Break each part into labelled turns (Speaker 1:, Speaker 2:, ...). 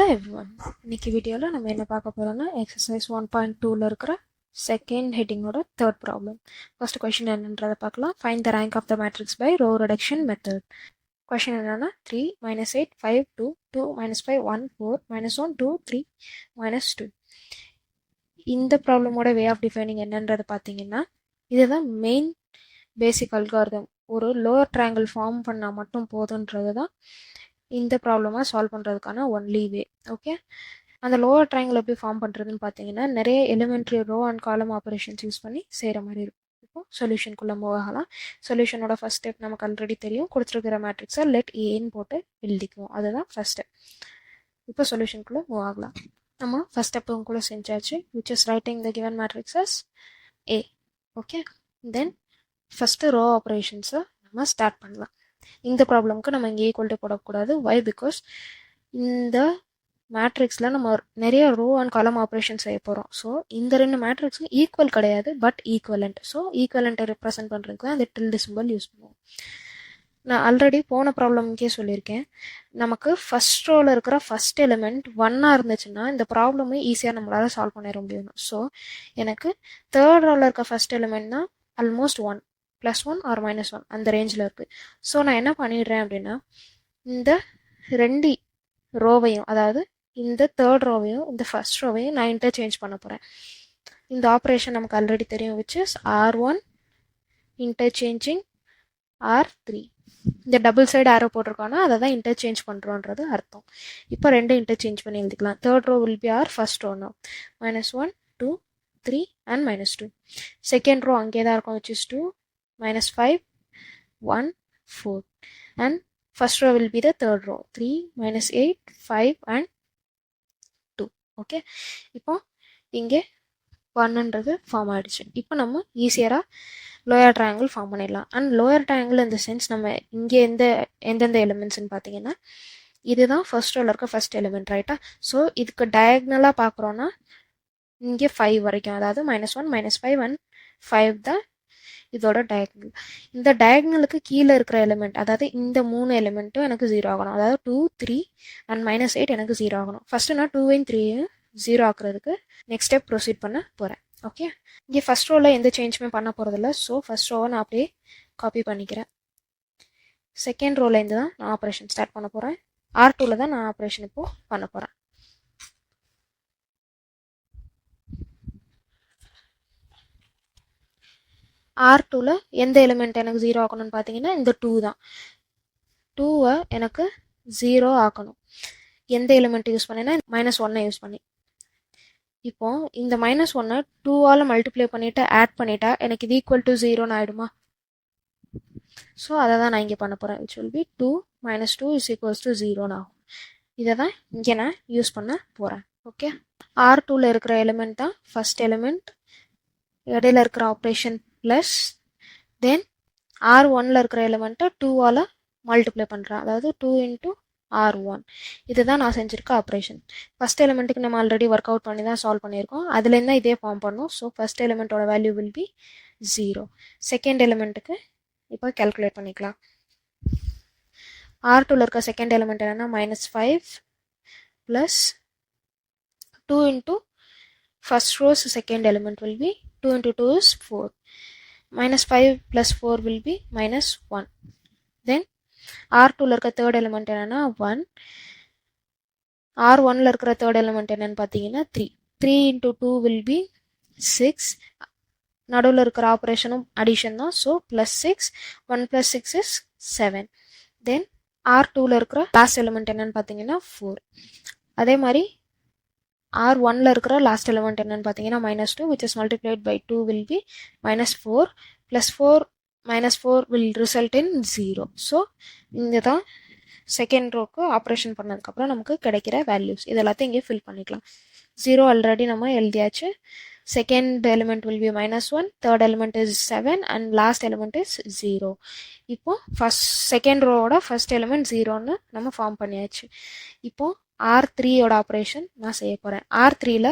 Speaker 1: Hello everyone. இன்னைக்கு வீடியோல நம்ம என்ன பார்க்க போறோம்னா எக்ஸசைஸ் 1.2ல இருக்கிற செகண்ட் ஹெட்டிங்கோட தேர்ட் ப்ராப்ளம். ஃபர்ஸ்ட் क्वेश्चन என்னன்றதை பார்க்கலாம். Find the rank of the matrix by row reduction method. Question என்னன்னா 3 -8 5 2 2 -5 1 4 -1 2 3 -2. இந்த ப்ராப்ளமோட வே ஆஃப் டிஃபைனிங் என்னன்றது பார்த்தீங்கன்னா இதுதான் மெயின் பேசிக் அல்காரிதம். ஒரு லோவர் ட்ரையாங்கிள் ஃபார்ம் பண்ணால் மட்டும் போதுன்றது தான் இந்த ப்ராப்ளமாக சால்வ் பண்ணுறதுக்கான ஒன்லி வே. ஓகே, அந்த லோவர் ட்ரையாங்கிள் எப்படி ஃபார்ம் பண்ணுறதுன்னு பார்த்தீங்கன்னா நிறைய elementary row and column operations use பண்ணி செய்கிற மாதிரி இருக்கும். இப்போ சொல்யூஷனுக்குள்ளே மூவ் ஆகலாம். சொல்யூஷனோட ஃபர்ஸ்ட் ஸ்டெப் நமக்கு ஆல்ரெடி தெரியும். கொடுத்துருக்கிற மேட்ரிக்ஸை லெட் ஏன்னு போட்டு எழுதிக்குவோம். அதுதான் ஃபர்ஸ்ட் ஸ்டெப். இப்போ சொல்யூஷனுக்குள்ளே மூவ் ஆகலாம். நம்ம ஃபர்ஸ்ட் ஸ்டெப்பும் கூட செஞ்சாச்சு, which is writing the given matrices A. Okay, then first row ஆப்ரேஷன்ஸை நம்ம ஸ்டார்ட் பண்ணலாம். இந்த ப்ராப்ளம்க்கு நம்ம இங்கே ஈக்குவல் டு போடக்கூடாது. வை? பிகாஸ் இந்த மேட்ரிக்ஸில் நம்ம நிறைய ரோ அண்ட் காலம் ஆப்ரேஷன் செய்ய போகிறோம். ஸோ இந்த ரெண்டு மேட்ரிக்ஸும் ஈக்குவல் கிடையாது, பட் ஈக்குவலண்ட். ஸோ ஈக்குவலண்ட்டை ரெப்ரசென்ட் பண்ணுறதுக்கு தான் இந்த டில்டு சிம்பல் யூஸ் பண்ணுவோம். நான் ஆல்ரெடி போன ப்ராப்ளம்க்கே சொல்லியிருக்கேன், நமக்கு ஃபர்ஸ்ட் ரோவில் இருக்கிற ஃபர்ஸ்ட் எலிமெண்ட் 1ஆக இருந்துச்சுன்னா இந்த ப்ராப்ளமே ஈஸியாக நம்மளால் சால்வ் பண்ணிட முடியும். ஸோ எனக்கு தேர்ட் ரோவில் இருக்க ஃபர்ஸ்ட் எலிமெண்ட் தான் ஆல்மோஸ்ட் 1 +1 ஆர் -1 அந்த ரேஞ்சில் இருக்குது. ஸோ நான் என்ன பண்ணிடுறேன் அப்படின்னா இந்த ரெண்டு ரோவையும், அதாவது இந்த தேர்ட் ரோவையும் இந்த ஃபர்ஸ்ட் ரோவையும் நான் இன்டர்சேஞ்ச் பண்ண போகிறேன். இந்த ஆப்ரேஷன் நமக்கு ஆல்ரெடி தெரியும், which is R1 interchanging R3. இந்த டபுள் சைடு ஆரோ போட்டிருக்கோன்னா அதை தான் இன்டர்சேஞ்ச் பண்ணுறோன்றது அர்த்தம். இப்போ ரெண்டு இன்டர்சேஞ்ச் பண்ணி எழுதிக்கலாம். Third row will be our first row no -1 2 3 and -2. Second row அங்கே தான் இருக்கும், which is 2 -5 1 4 and first row will be the third row 3 -8 5 and 2. Okay, இப்போ இங்கே 1ன்றது ஃபார்ம் ஆகிடுச்சு. இப்போ நம்ம ஈஸியராக லோயர் ட்ரையாங்கிள் ஃபார்ம் பண்ணிடலாம். அண்ட் லோயர் ட்ரையாங்கிள் இந்த சென்ஸ் நம்ம இங்கே எந்தெந்த எலிமெண்ட்ஸ்ன்னு பார்த்தீங்கன்னா இதுதான் ஃபர்ஸ்ட் ரோவில் இருக்க ஃபர்ஸ்ட் எலிமெண்ட், ரைட்டா? ஸோ இதுக்கு டயக்னலாக பார்க்குறோன்னா இங்கே 5 வரைக்கும், அதாவது -1 -5 and 5 தான் இதோட டயக்னல். இந்த டயக்னலுக்கு கீழே இருக்கிற எலிமெண்ட், அதாவது இந்த 3 எலிமெண்ட்டும் எனக்கு 0 ஆகணும். அதாவது 2 3 and -8 எனக்கு 0 ஆகணும். ஃபர்ஸ்ட் நான் 2 3 0 ஆக்குறதுக்கு நெக்ஸ்ட் ஸ்டெப் ப்ரொசீட் பண்ண போகிறேன். ஓகே, இங்கே ஃபர்ஸ்ட் ரோவில் எந்த சேஞ்சுமே பண்ண போகிறதில்ல. ஸோ ஃபர்ஸ்ட் ரோவை நான் அப்படியே காப்பி பண்ணிக்கிறேன். செகண்ட் ரோலேருந்து தான் நான் ஆப்ரேஷன் ஸ்டார்ட் பண்ண போகிறேன். R2ல் தான் நான் ஆப்ரேஷன் இப்போ பண்ண போகிறேன். R2ல் எந்த எலிமெண்ட் எனக்கு 0 ஆக்கணும்னு பார்த்தீங்கன்னா இந்த 2 தான். 2வை எனக்கு 0 ஆக்கணும். எந்த எலிமெண்ட் யூஸ் பண்ணேன்னா -1 யூஸ் பண்ணி. இப்போ இந்த -1 2ஆல் மல்டிப்ளை பண்ணிவிட்டு ஆட் பண்ணிட்டா எனக்கு இது ஈக்குவல் டு 0ன்னு ஆகிடுமா? ஸோ அதை தான் நான் இங்கே பண்ண போகிறேன். விச் வில் பி 2 - 2 = 0ன்னு ஆகும். இதை தான் இங்கே நான் யூஸ் பண்ண போகிறேன். ஓகே, R2ல் இருக்கிற எலிமெண்ட் தான் ஃபர்ஸ்ட் எலிமெண்ட், இடையில இருக்கிற ஆப்ரேஷன் ப்ளஸ் தென் R1ல் இருக்கிற எலிமெண்ட்டை 2ஆல் மல்டிப்ளை பண்ணுறேன், அதாவது 2 × R1. இதுதான் நான் செஞ்சுருக்க ஆப்ரேஷன். ஃபர்ஸ்ட் எலிமெண்ட்டுக்கு நம்ம ஆல்ரெடி ஒர்க் அவுட் பண்ணி தான் சால்வ் பண்ணியிருக்கோம். அதுலேருந்து தான் இதே ஃபார்ம் பண்ணோம். ஸோ ஃபர்ஸ்ட் எலிமெண்ட்டோட வேல்யூ வில் பி 0. செகண்ட் எலிமெண்ட்டுக்கு இப்போ கேல்குலேட் பண்ணிக்கலாம். R2ல் இருக்க செகண்ட் எலிமெண்ட் என்னென்னா -5 plus 2 × first row's second element will be 2 × 2 is 4. -5 + 4 will be -1. Then R2ல் இருக்க தேர்ட் எலிமெண்ட் என்னன்னா 1. R1ல் இருக்கிற தேர்ட் எலிமெண்ட் என்னன்னு பார்த்தீங்கன்னா 3. 3 × 2 will be 6. நடுவில் இருக்கிற ஆப்ரேஷனும் அடிஷன் தான். So +6 1 + 6 is 7. தென் R2ல் இருக்கிற லாஸ்ட் எலிமெண்ட் என்னன்னு பார்த்தீங்கன்னா 4. அதே மாதிரி R1ல் இருக்கிற லாஸ்ட் எலிமெண்ட் என்னன்னு பார்த்தீங்கன்னா -2, which is multiplied by 2 will be -4 + 4 -4 will result in 0. So இங்கே தான் செகண்ட் ரோக்கு ஆப்ரேஷன் பண்ணதுக்கப்புறம் நமக்கு கிடைக்கிற வேல்யூஸ். இது எல்லாத்தையும் இங்கே ஃபில் பண்ணிக்கலாம். 0 ஆல்ரெடி நம்ம எழுதியாச்சு. Second element will B -1, third element is 7 and last element is 0. இப்போ செகண்ட் ரோவோட ஃபர்ஸ்ட் எலிமெண்ட் 0ன்னு நம்ம ஃபார்ம் பண்ணியாச்சு. இப்போ R3யோட ஆப்ரேஷன் நான் செய்ய போகிறேன். R3ல்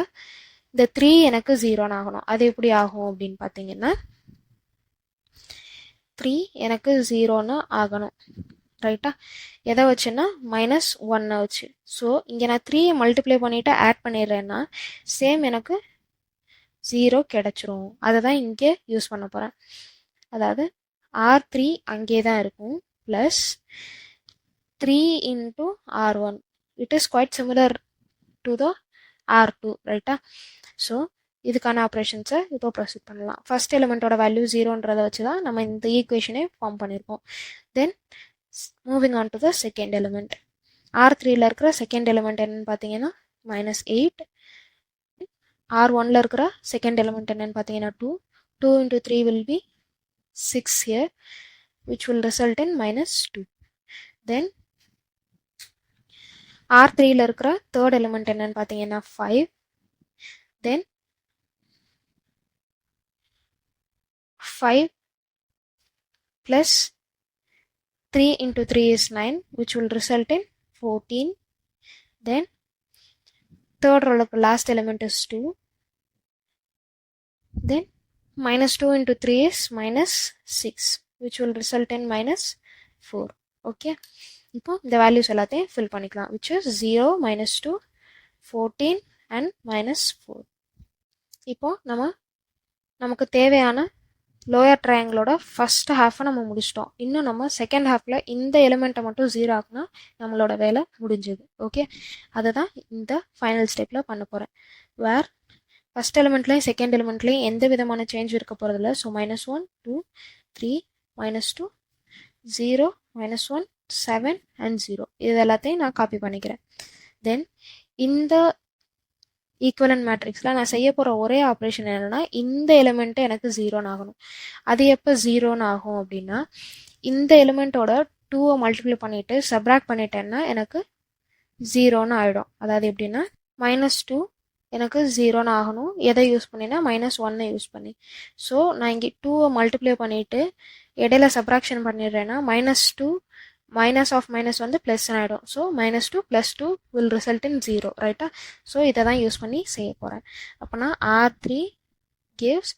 Speaker 1: இந்த 3 எனக்கு 0ன்னு ஆகணும். அது எப்படி ஆகும் அப்படின்னு பார்த்தீங்கன்னா 3 எனக்கு 0ன்னு ஆகணும், ரைட்டா? எதை வச்சுன்னா -1 வச்சு. ஸோ இங்கே நான் 3 மல்டிப்ளை பண்ணிவிட்டு ஆட் பண்ணிடுறேன்னா சேம் எனக்கு 0 கிடச்சிரும். அதை தான் இங்கே யூஸ் பண்ண போகிறேன். அதாவது R3 அங்கே தான் இருக்கும் plus 3 into R1. It is quite similar to the R2, ரைட்டா? ஸோ இதுக்கான ஆப்ரேஷன்ஸை இப்போ ப்ரொசீட் பண்ணலாம். ஃபர்ஸ்ட் எலிமெண்ட்டோட வேல்யூ 0ன்றதை வச்சு தான் நம்ம இந்த ஈக்குவேஷனே ஃபார்ம் பண்ணியிருக்கோம். Then moving on to the second element. R3ல இருக்கிற செகண்ட் எலிமெண்ட் என்னன்னு பார்த்தீங்கன்னா -8. R1ல இருக்கிற செகண்ட் எலிமெண்ட் என்னன்னு பார்த்தீங்கன்னா 2. 2 into 3 will be 6 here, which will result in -2. Then R3ல இருக்கிற தேர்ட் எலிமெண்ட் என்னன்னு பார்த்தீங்கன்னா 5. Then 5 plus 3 into 3 is 9, which will result in 14. Then third row of last element is 2. Then -2 into 3 is -6, which will result in -4. Okay. இப்போ இந்த values எல்லாத்தையும் fill பண்ணிக்கலாம், which is 0, -2, 14 and -4. இப்போ நமக்கு தேவையான லோயர் ட்ரையாங்கிளோட ஃபர்ஸ்ட் ஹாஃபை நம்ம முடிச்சிட்டோம். இன்னும் நம்ம செகண்ட் ஹாஃபில் இந்த எலிமெண்ட்டை மட்டும் 0 ஆக்குனா நம்மளோட வேலை முடிஞ்சது. ஓகே, அதை தான் இந்த ஃபைனல் ஸ்டெப்பில் பண்ண போகிறேன். வேர் ஃபர்ஸ்ட் எலிமெண்ட்லேயும் செகண்ட் எலிமெண்ட்லேயும் எந்த விதமான சேஞ்ச் இருக்க போகிறதில்ல. ஸோ -1, 2, 3, -2, 0, -1, 7 and 0 இது எல்லாத்தையும் நான் காப்பி பண்ணிக்கிறேன். தென் இந்த ஈக்குவலன்ட் மேட்ரிக்ஸில் நான் செய்ய போகிற ஒரே ஆப்ரேஷன் என்னென்னா இந்த எலிமெண்ட்டு எனக்கு 0 ஆகணும். அது எப்போ 0 ஆகும் அப்படின்னா இந்த எலிமெண்ட்டோட 2 மல்டிப்ளை பண்ணிவிட்டு சப்ராக்ட் பண்ணிட்டேன்னா எனக்கு 0 ஆகிடும். அதாவது எப்படின்னா -2 எனக்கு 0 ஆகணும். எதை யூஸ் பண்ணினா -1 யூஸ் பண்ணி. ஸோ நான் இங்கே 2 மல்டிப்ளை பண்ணிவிட்டு இடையில சப்ராக்ஷன் பண்ணிடுறேன்னா -2 minus of minus வந்து ப்ளஸ் ஆகிடும். ஸோ -2 + 2 will result in 0, ரைட்டா? ஸோ இதை தான் யூஸ் பண்ணி செய்ய போகிறேன். அப்போனா R3 gives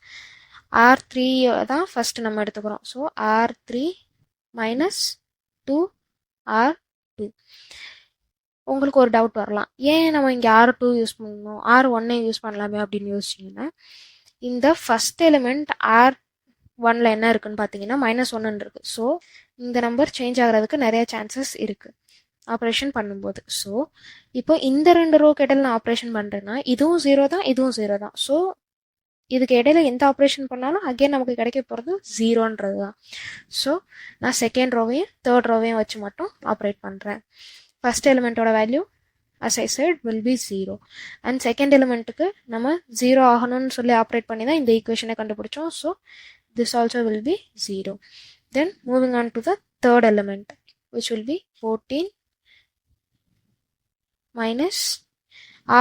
Speaker 1: R3 தான் ஃபஸ்ட்டு நம்ம எடுத்துக்கிறோம். So R3 - 2R2. உங்களுக்கு ஒரு டவுட் வரலாம், ஏன் நம்ம இங்கே R2 யூஸ் பண்ணணும், R1 யூஸ் பண்ணலாமே அப்படின்னு யோசிச்சிங்கன்னா, இந்த ஃபஸ்ட் எலிமெண்ட் R1ல என்ன இருக்குன்னு பார்த்தீங்கன்னா -1 இருக்கு. ஸோ இந்த நம்பர் சேஞ்ச் ஆகிறதுக்கு நிறைய சான்சஸ் இருக்குது ஆப்ரேஷன் பண்ணும்போது. ஸோ இப்போ இந்த 2 ரோக்கு இடையில நான் ஆப்ரேஷன் பண்ணுறேன்னா இதுவும் 0 தான், இதுவும் 0 தான். ஸோ இதுக்கு இடையில எந்த ஆப்ரேஷன் பண்ணாலும் அகெயின் நமக்கு கிடைக்க போகிறது 0ன்றது தான். ஸோ நான் செகண்ட் ரோவையும் தேர்ட் ரோவையும் வச்சு மட்டும் ஆப்ரேட் பண்ணுறேன். ஃபர்ஸ்ட் எலிமெண்ட்டோட value as I said will be 0 and second எலிமெண்ட்டுக்கு நம்ம 0 ஆகணும்னு சொல்லி ஆப்ரேட் பண்ணி தான் இந்த ஈக்குவேஷனை கண்டுபிடிச்சோம். So this also will be 0. Then moving on to the third element, which will be 14 minus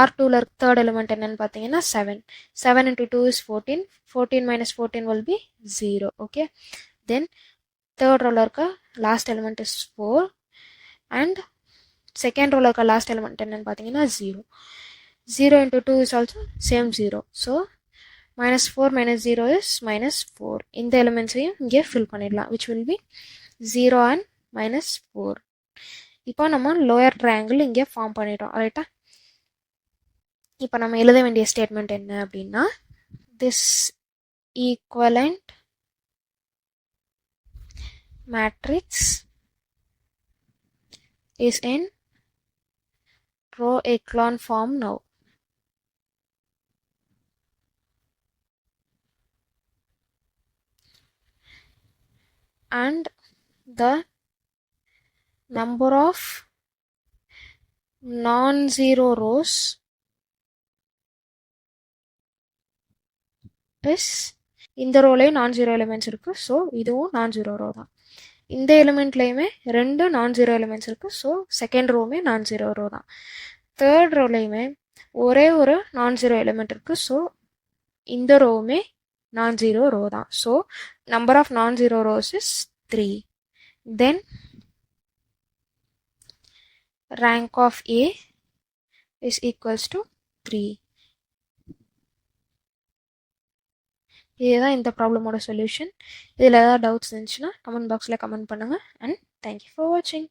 Speaker 1: R2ல third element என்னன்னு பார்த்தீங்கன்னா 7. 7 into 2 is 14. 14 minus 14 will be 0. Okay. Then third rowல இருக்க last element is 4 and second rowல இருக்க last element என்னன்னு பார்த்தீங்கன்னா 0. 0 into 2 is also same 0. So -4 minus 0 is -4. இந்த எலிமெண்ட்ஸையும் இங்கே fill பண்ணிடலாம், which will be 0 and -4. இப்போ நம்ம லோயர் ட்ரையாங்கிள் இங்கே ஃபார்ம் பண்ணிட்டோம், ரைட்டா? இப்போ நம்ம எழுத வேண்டிய ஸ்டேட்மெண்ட் என்ன அப்படின்னா, this equivalent matrix is in row echelon form now. And the number of non-zero rows is இந்த ரோலையும் நான்-ஜீரோ எலிமெண்ட்ஸ் இருக்குது. ஸோ இதுவும் நான்-ஜீரோ ரோ தான். இந்த எலிமெண்ட்லேயுமே 2 நான்-ஜீரோ எலிமெண்ட்ஸ் இருக்குது. ஸோ செகண்ட் ரோவுமே நான்-ஜீரோ ரோ தான். தேர்ட் ரோலையுமே ஒரே ஒரு நான்-ஜீரோ எலிமெண்ட் இருக்குது. ஸோ இந்த ரோவுமே non-zero row தான். So number of non-zero rows is 3. Then rank of A is equals to 3. இதுதான் இந்த ப்ராப்ளமோட சொல்யூஷன். இதில் ஏதாவது டவுட்ஸ் இருந்துச்சுன்னா கமெண்ட் பாக்ஸில் கமெண்ட் பண்ணுங்கள். அண்ட் தேங்க்யூ ஃபார் வாட்சிங்.